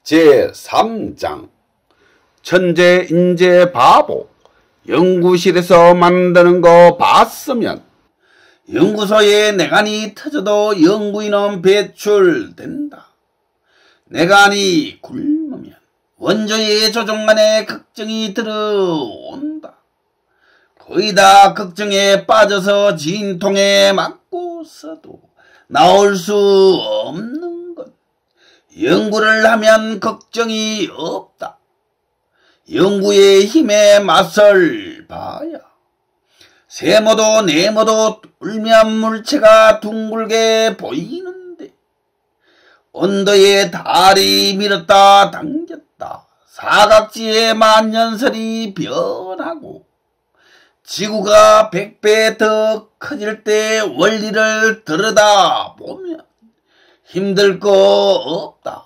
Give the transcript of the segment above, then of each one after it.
제3장 천재 인재 바보. 연구실에서 만드는 거 봤으면 연구소에 내관이 터져도 연구인은 배출된다. 내관이 굶으면 원조의 조종간에 걱정이 들어온다. 거의 다 걱정에 빠져서 진통에 맞고서도 나올 수 없는 것. 연구를 하면 걱정이 없다. 연구의 힘에 맞설 봐야 세모도 네모도 뚫면 물체가 둥글게 보이는데 온도의 달이 밀었다 당겼다 사각지의 만년설이 변하고 지구가 100배 더 커질 때 원리를 들여다보면 힘들 거 없다.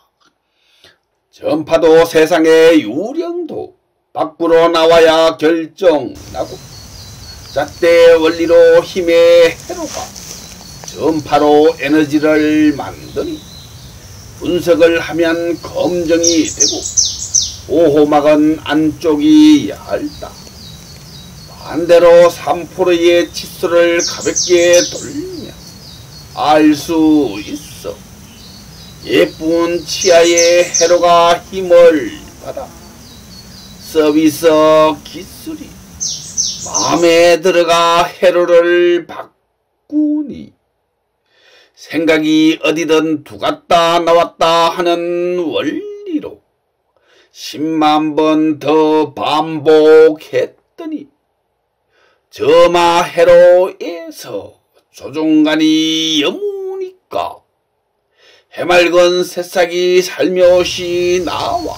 전파도 세상의 유령도 밖으로 나와야 결정나고 잣대 원리로 힘의 회로가 전파로 에너지를 만드니 분석을 하면 검정이 되고 보호막은 안쪽이 얇다. 반대로 3%의 치수를 가볍게 돌리면 알 수 있어. 예쁜 치아의 회로가 힘을 받아 서비스 기술이 마음에 들어가 회로를 바꾸니 생각이 어디든 두갔다 나왔다 하는 원리로 10만 번 더 반복했더니 점화 회로에서 조종간이 여무니까 해맑은 새싹이 살며시 나와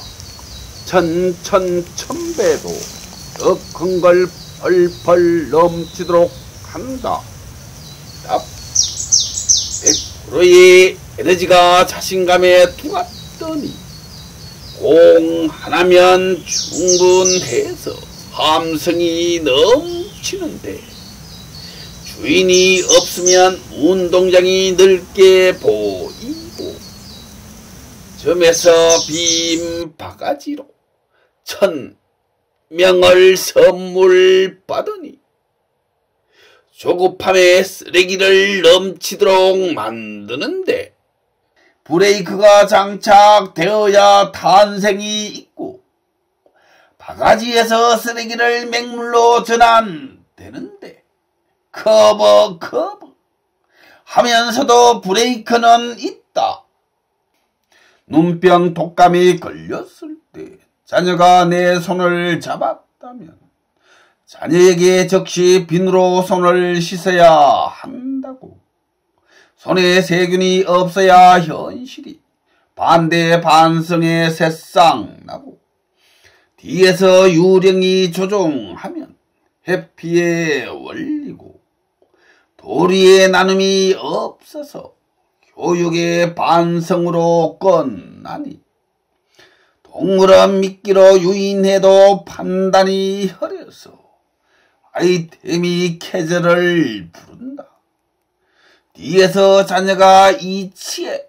천배도 더 큰 걸 펄펄 넘치도록 한다. 답. 100%의 에너지가 자신감에 들어갔더니 공 하나면 충분해서 함성이 넘치는데 주인이 없으면 운동장이 넓게 보이고 점에서 빈 바가지로 1000명을 선물 받으니 조급함에 쓰레기를 넘치도록 만드는데 브레이크가 장착되어야 탄생이 있고 바가지에서 쓰레기를 맹물로 전환되는데 커버 하면서도 브레이크는 있다. 눈병 독감이 걸렸을 때 자녀가 내 손을 잡았다면 자녀에게 즉시 비누로 손을 씻어야 한다고. 손에 세균이 없어야 현실이 반대 반성의 새싹 나고 뒤에서 유령이 조종하면 해피의 원리고 도리의 나눔이 없어서 교육의 반성으로 끝나니 동물은 미끼로 유인해도 판단이 흐려서 아이템이 캐저를 부른다. 뒤에서 자녀가 이치에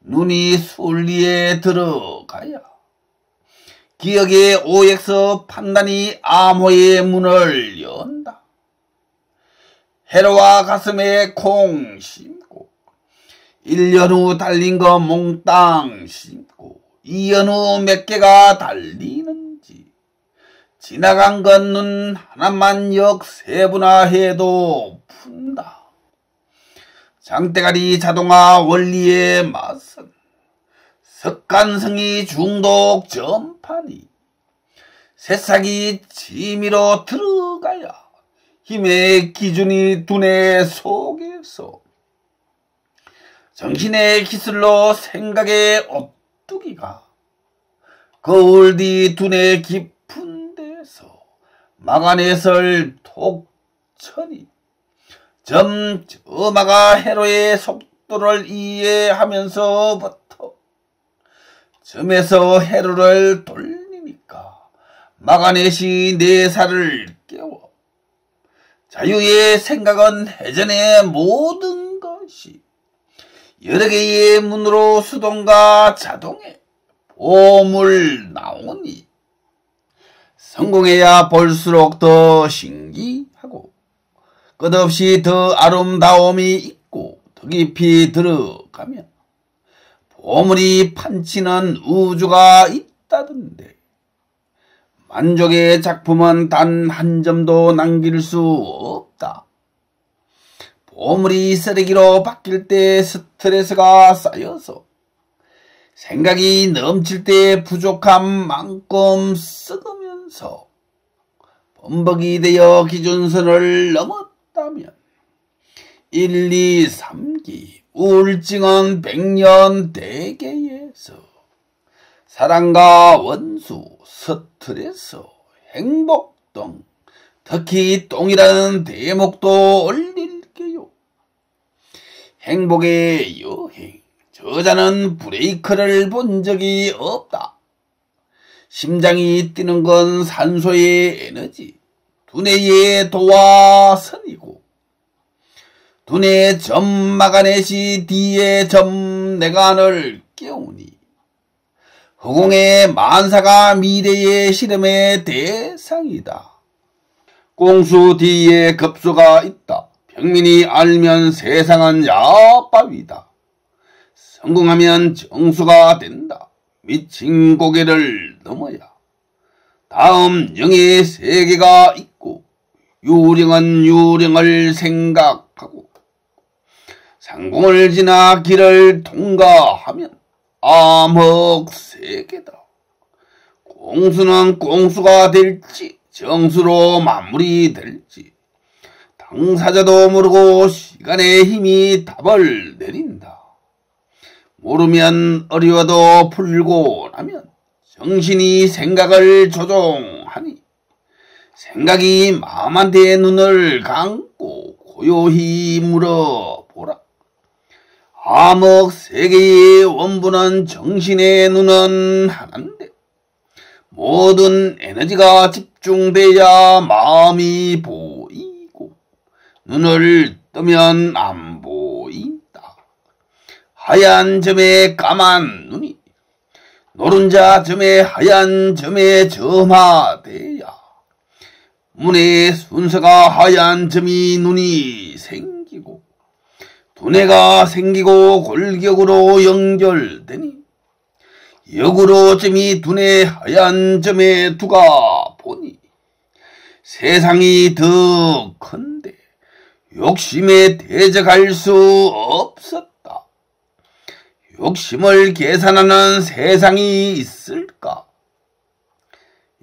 눈이 순리에 들어가야 기억의 OX 판단이 암호의 문을 연다. 회로와 가슴에 콩 심고 1년 후 달린 거 몽땅 심고 2년 후 몇 개가 달리는지 지나간 건 눈 하나만 역세분화해도 푼다. 장대가리 자동화 원리에 맞선 석간성이 중독 전파니 새싹이 지미로 들어가야 힘의 기준이 두뇌 속에서 정신의 기술로 생각의 오뚜기가 거울 뒤 두뇌 깊은 데서 막아내설 톡천이 점마가 회로의 속도를 이해하면서부터 점에서 회로를 돌리니까 막아내시 내사를 깨워 자유의 생각은 해전의 모든 것이 여러 개의 문으로 수동과 자동에 오물 나오니 성공해야 볼수록 더 신기하고 끝없이 더 아름다움이 있고 더 깊이 들어가면 보물이 판치는 우주가 있다던데 만족의 작품은 단 한 점도 남길 수 없다. 보물이 쓰레기로 바뀔 때 스트레스가 쌓여서 생각이 넘칠 때 부족한 만큼 썩으면서 범벅이 되어 기준선을 넘었다면 1, 2, 3기 우울증은 100년 대계에서 사랑과 원수, 스트레스, 행복 등 특히 똥이라는 대목도 올릴게요. 행복의 여행, 저자는 브레이크를 본 적이 없다. 심장이 뛰는 건 산소의 에너지, 두뇌의 도화선이고 두뇌 점 막아내시 뒤에 점 내관을 깨우니 허공의 만사가 미래의 실험의 대상이다. 꽁수 뒤에 급소가 있다. 평민이 알면 세상은 야밥이다. 성공하면 정수가 된다. 미친 고개를 넘어야 다음 영의 세계가 있고 유령은 유령을 생각하고 상공을 지나 길을 통과하면 암흑세계다. 공수는 공수가 될지 정수로 마무리될지 당사자도 모르고 시간의 힘이 답을 내린다. 모르면 어려워도 풀고 나면 정신이 생각을 조종하니 생각이 마음한테 눈을 감고 고요히 물어보라. 암흑 세계의 원부는 정신의 눈은 하나인데 모든 에너지가 집중돼야 마음이 보이고 눈을 뜨면 안 보인다. 하얀 점에 까만 눈이 노른자 점에 하얀 점에 점화돼야 문의 순서가 하얀 점이 눈이 생기고 두뇌가 생기고 골격으로 연결되니 역으로 점이 두뇌 하얀 점에 두가 보니 세상이 더 큰데 욕심에 대적할 수 없었다. 욕심을 계산하는 세상이 있을까?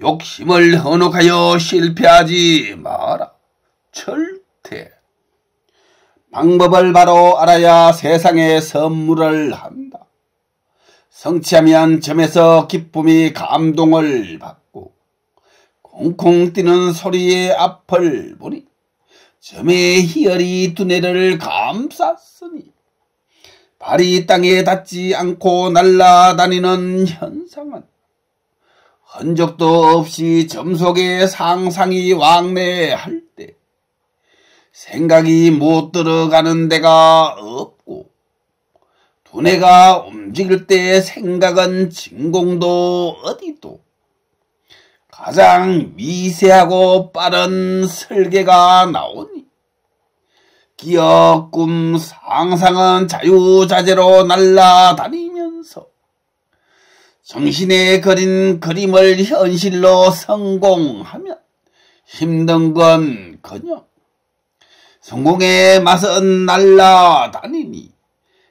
욕심을 헌혹하여 실패하지 마라. 절대. 방법을 바로 알아야 세상에 선물을 한다. 성취하면 점에서 기쁨이 감동을 받고 콩콩 뛰는 소리의 앞을 보니 점의 희열이 두뇌를 감쌌으니 발이 땅에 닿지 않고 날아다니는 현상은 흔적도 없이 점 속에 상상이 왕래할 때 생각이 못 들어가는 데가 없고 두뇌가 움직일 때 생각은 진공도 어디도 가장 미세하고 빠른 설계가 나오니 기억, 꿈, 상상은 자유자재로 날아다니면서 정신에 그린 그림을 현실로 성공하면 힘든 건 그냥 성공의 맛은 날아다니니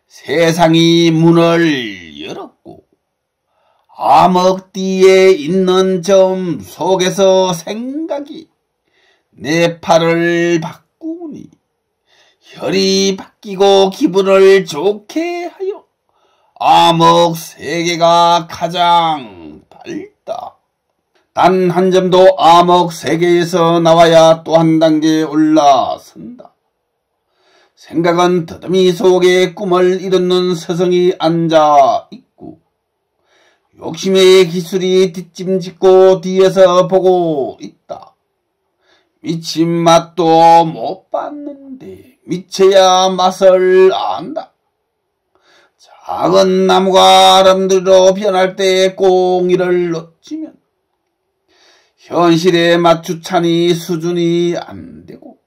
세상이 문을 열었고 암흑뒤에 있는 점 속에서 생각이 내 팔을 바꾸니 혈이 바뀌고 기분을 좋게 하여 암흑 세계가 가장 밝다. 단 한 점도 암흑 세계에서 나와야 또 한 단계 올라선다. 생각은 더듬이 속에 꿈을 이루는 스승이 앉아 있고 욕심의 기술이 뒷짐짓고 뒤에서 보고 있다. 미친 맛도 못 봤는데 미쳐야 맛을 안다. 작은 나무가 아름드리로 변할 때 꽁이를 놓치면 현실에 맞추자니 수준이 안 되고,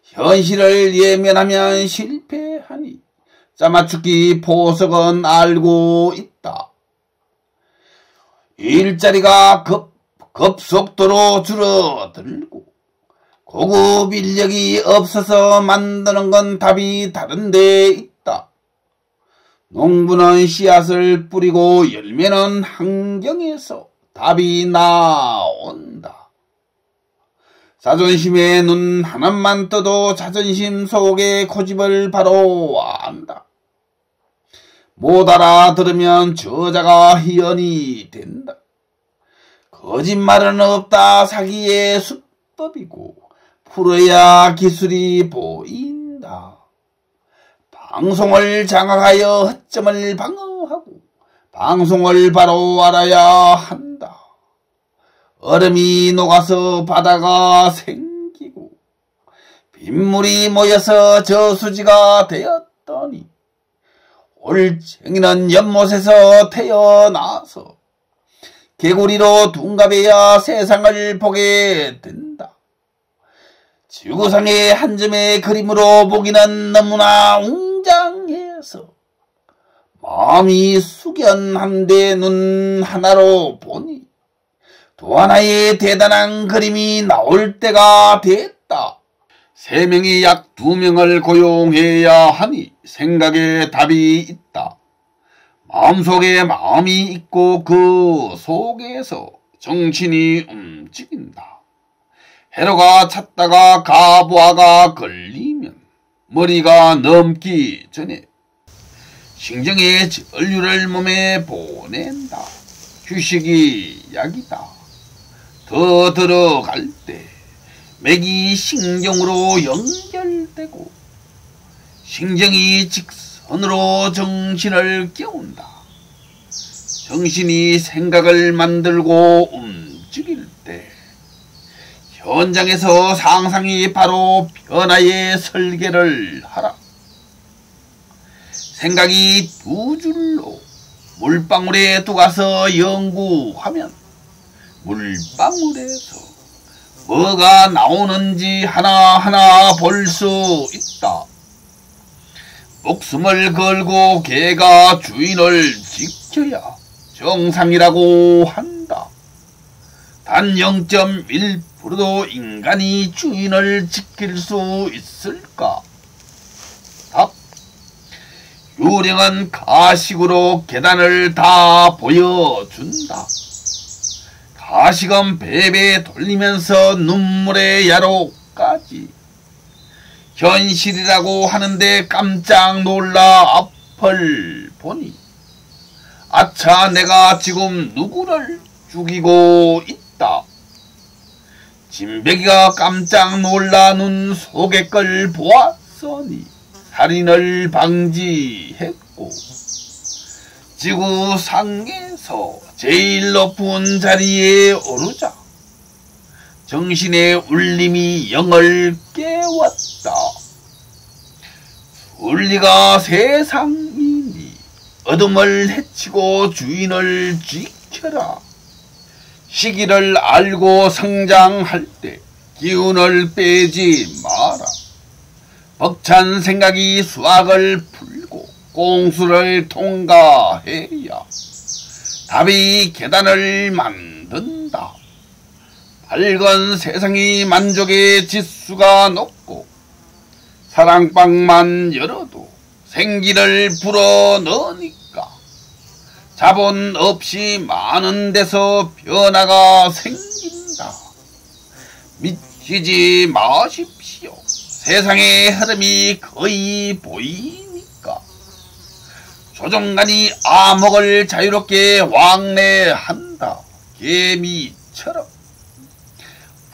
현실을 예면하면 실패하니 짜맞추기 보석은 알고 있다. 일자리가 급속도로 줄어들고 고급 인력이 없어서 만드는 건 답이 다른 데 있다. 농부는 씨앗을 뿌리고 열매는 환경에서 답이 나온다. 자존심에 눈 하나만 떠도 자존심 속에 고집을 바로 안다. 못 알아들으면 저자가 희연이 된다. 거짓말은 없다. 사기의 수법이고 풀어야 기술이 보인다. 방송을 장악하여 허점을 방어하고 방송을 바로 알아야 한다. 얼음이 녹아서 바다가 생기고 빗물이 모여서 저수지가 되었더니 올챙이는 연못에서 태어나서 개구리로 둔갑해야 세상을 보게 된다. 지구상의 한 점의 그림으로 보기는 너무나 웅장해서 마음이 숙연한데 눈 하나로 보니 또 하나의 대단한 그림이 나올 때가 됐다. 3명이 약 2명을 고용해야 하니 생각에 답이 있다. 마음속에 마음이 있고 그 속에서 정신이 움직인다. 해로가 찾다가 가부화가 걸리면 머리가 넘기 전에 신경의 전류를 몸에 보낸다. 휴식이 약이다. 더 들어갈 때 맥이 신경으로 연결되고 신경이 직선으로 정신을 깨운다. 정신이 생각을 만들고 움직일 때 현장에서 상상이 바로 변화의 설계를 하라. 생각이 2줄로 물방울에 들어가서 연구하면 물방울에서 뭐가 나오는지 하나하나 볼 수 있다. 목숨을 걸고 개가 주인을 지켜야 정상이라고 한다. 단 0.1%도 인간이 주인을 지킬 수 있을까? 답. 유령은 가식으로 계단을 다 보여준다. 가식은 베베 돌리면서 눈물의 야로까지 현실이라고 하는데 깜짝 놀라 앞을 보니 아차, 내가 지금 누구를 죽이고 있다. 진백이가 깜짝 놀라 눈 속의 걸 보았으니 살인을 방지했고 지구상에서 제일 높은 자리에 오르자 정신의 울림이 영을 깨웠다. 분리가 세상이니 어둠을 해치고 주인을 지켜라. 시기를 알고 성장할 때 기운을 빼지 마라. 벅찬 생각이 수학을 풀고 공수를 통과해야 답이 계단을 만든다. 밝은 세상이 만족의 지수가 높고 사랑방만 열어도 생기를 불어넣으니까 자본 없이 많은 데서 변화가 생긴다. 미치지 마십시오. 세상의 흐름이 거의 보이니까. 조종간이 암흑을 자유롭게 왕래한다. 개미처럼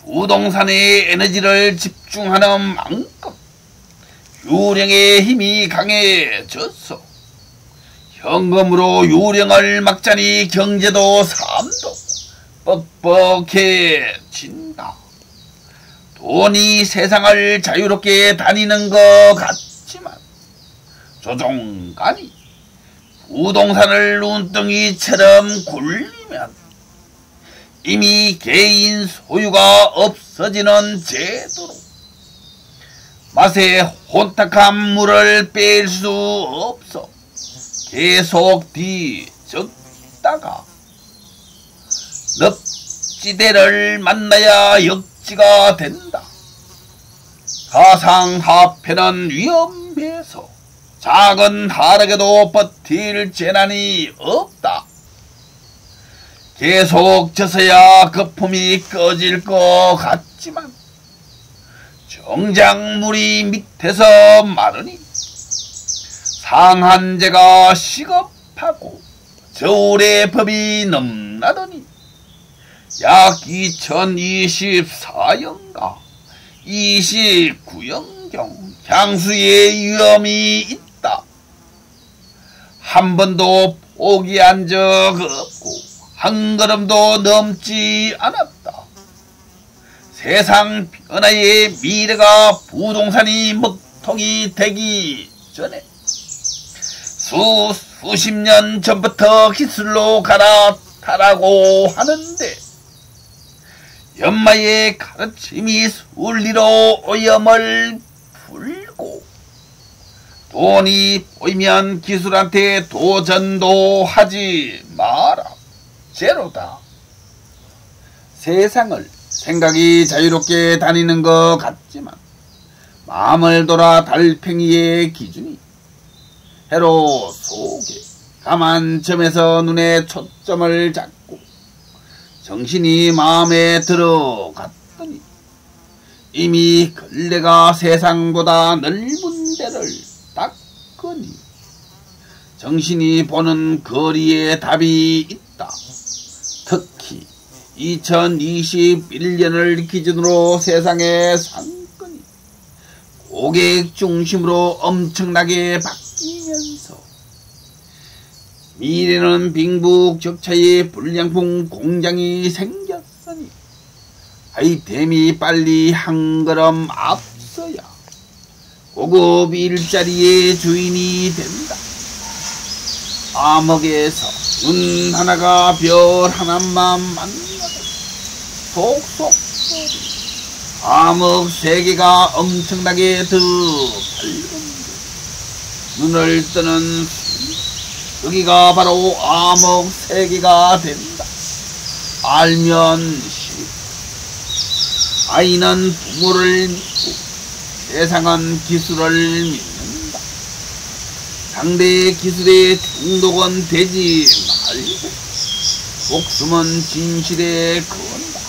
부동산의 에너지를 집중하는 만큼 유령의 힘이 강해졌어. 현금으로 유령을 막자니 경제도 삶도 뻑뻑해진다. 돈이 세상을 자유롭게 다니는 것 같지만 조종간이 부동산을 눈덩이처럼 굴리면 이미 개인 소유가 없어지는 제도로 맛에 혼탁한 물을 뺄 수 없어 계속 뒤적다가 늪지대를 만나야 역지가 된다. 가상화폐는 위험해서 작은 하락에도 버틸 재난이 없다. 계속 져서야 거품이 꺼질 것 같지만 정작 물이 밑에서 마르니 상한제가 시급하고 저울의 법이 넘나더니 약 2024년가 29년경 향수의 위험이 있다. 한 번도 포기한 적 없고 한 걸음도 넘지 않았다. 세상 변화의 미래가 부동산이 먹통이 되기 전에 수십 년 전부터 기술로 갈아타라고 하는데 연마의 가르침이 순리로 오염을 풀고 돈이 보이면 기술한테 도전도 하지 마라. 제로다. 세상을 생각이 자유롭게 다니는 것 같지만 마음을 돌아 달팽이의 기준이 해로 속에 가만 점에서 눈에 초점을 잡고 정신이 마음에 들어갔더니 이미 걸레가 세상보다 넓은 데를 닦으니 정신이 보는 거리에 답이 있다. 특히 2021년을 기준으로 세상의 상권이 고객 중심으로 엄청나게 바뀌면서 미래는 빈부격차의 불량품 공장이 생겼으니 아이템이 빨리 한 걸음 앞서야 고급 일자리의 주인이 된다. 암흑에서 눈 하나가 별 하나만 만나도 속속 암흑 세계가 엄청나게 더 밝은데 눈을 뜨는 여기가 바로 암흑 세계가 된다. 알면 시 아이는 부모를 믿고 세상은 기술을 믿는다. 상대의 기술에 중독은 되지 말고 목숨은 진실에 건다.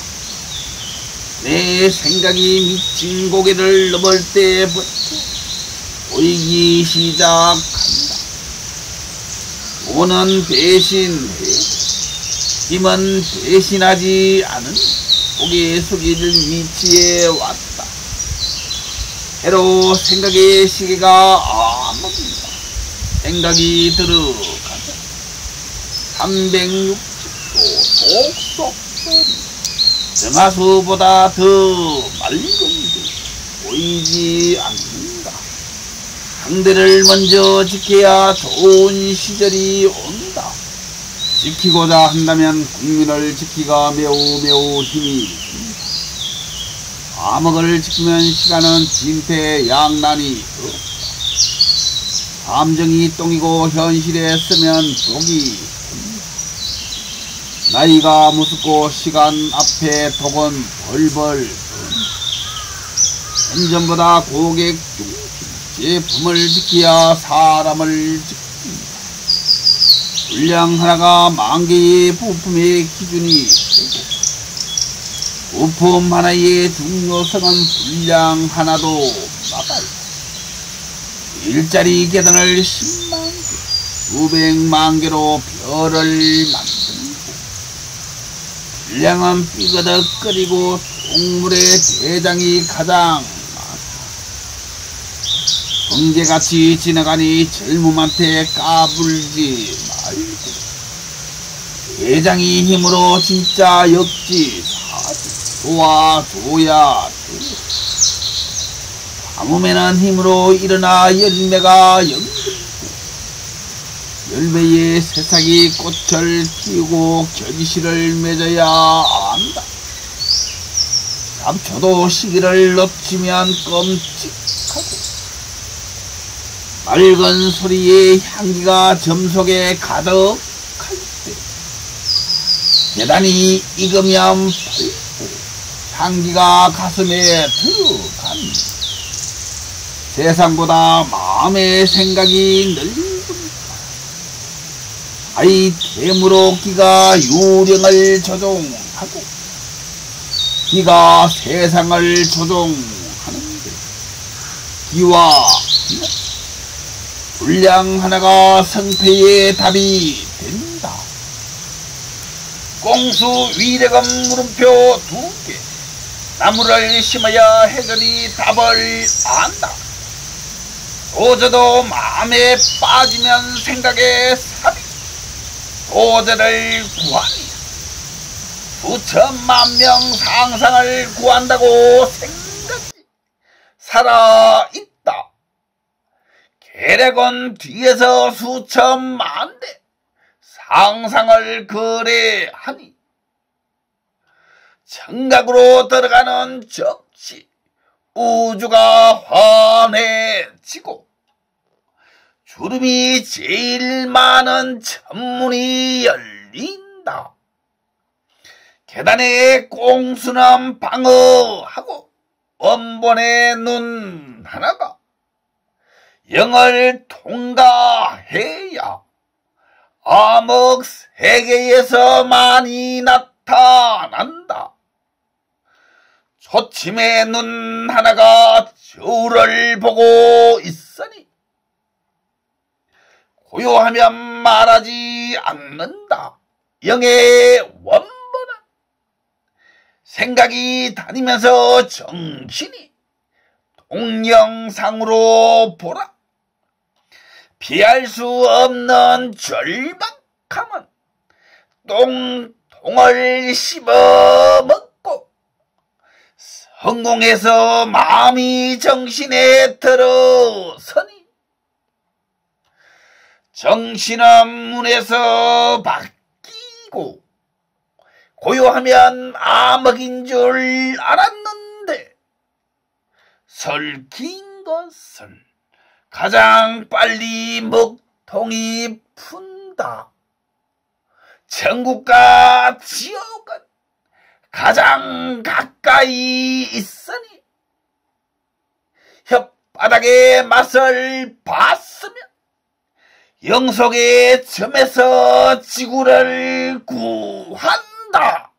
내 생각이 미친 고개를 넘을 때부터 보이기 시작한다. 돈은 배신해 힘은 배신하지 않은 고개 숙일 위치에 왔다. 해로 생각의 시계가 암흑이다. 생각이 들어가자 360도 속속 정화수보다 더 맑은데 보이지 않는다. 상대를 먼저 지켜야 좋은 시절이 온다. 지키고자 한다면 국민을 지키기가 매우 힘이 듭니다. 암흑을 지키면 시간은 진퇴양난이 없다. 감정이 똥이고 현실에 쓰면 독이 됩니다. 나이가 무섭고 시간 앞에 독은 벌벌 든다. 현존보다 고객 중심 제품을 지켜야 사람을 지킵니다. 분량 하나가 만 개의 부품의 기준이 되고 부품 하나의 중요성은 분량 하나도 막아요. 일자리 계단을 10만 개, 수백만 개로 별을 만들고 분량은 삐그덕거리고 동물의 대장이 가장 많다. 번개같이 지나가니 젊음한테 까불지 말고 대장이 힘으로 진짜 역지사지 도와줘야 돼. 가뭄에는 힘으로 일어나 열매가 연결고 열매의 새싹이 꽃을 피우고 겨지씨를 맺어야 한다. 잡초도 시기를 놓치면 끔찍하고 맑은 소리의 향기가 점속에 가득할 때 계단이 익으면 밝고 향기가 가슴에 들어간다. 세상보다 마음의 생각이 넓으니까 아이 됨으로 기가 유령을 조종하고 기가 세상을 조종하는데 기와 분량 하나가 성패의 답이 된다. 꽁수 위례금 물음표 2개 나무를 심어야 해결이 답을 안다. 도저도 마음에 빠지면 생각에 삽이 도저를 구하니 수천만 명 상상을 구한다고 생각이 살아있다. 계략은 뒤에서 수천만 대 상상을 거래하니 청각으로 들어가는 적시 우주가 환해지고 주름이 제일 많은 천문이 열린다. 계단에 꽁수는 방어하고 원본의 눈 하나가 영을 통과해야 암흑 세계에서 많이 나타난다. 초침의 눈 하나가 저울을 보고 있으니 고요하면 말하지 않는다. 영의 원본은 생각이 다니면서 정신이 동영상으로 보라. 피할 수 없는 절박함은 똥통을 씹어먹고 성공해서 마음이 정신에 들어서니 정신은 문에서 바뀌고 고요하면 암흑인 줄 알았는데 설킨 것을 가장 빨리 먹통이 푼다. 천국과 지옥은 가장 가까이 있으니 혓바닥의 맛을 봤으면 영속의 점에서 지구를 구한다.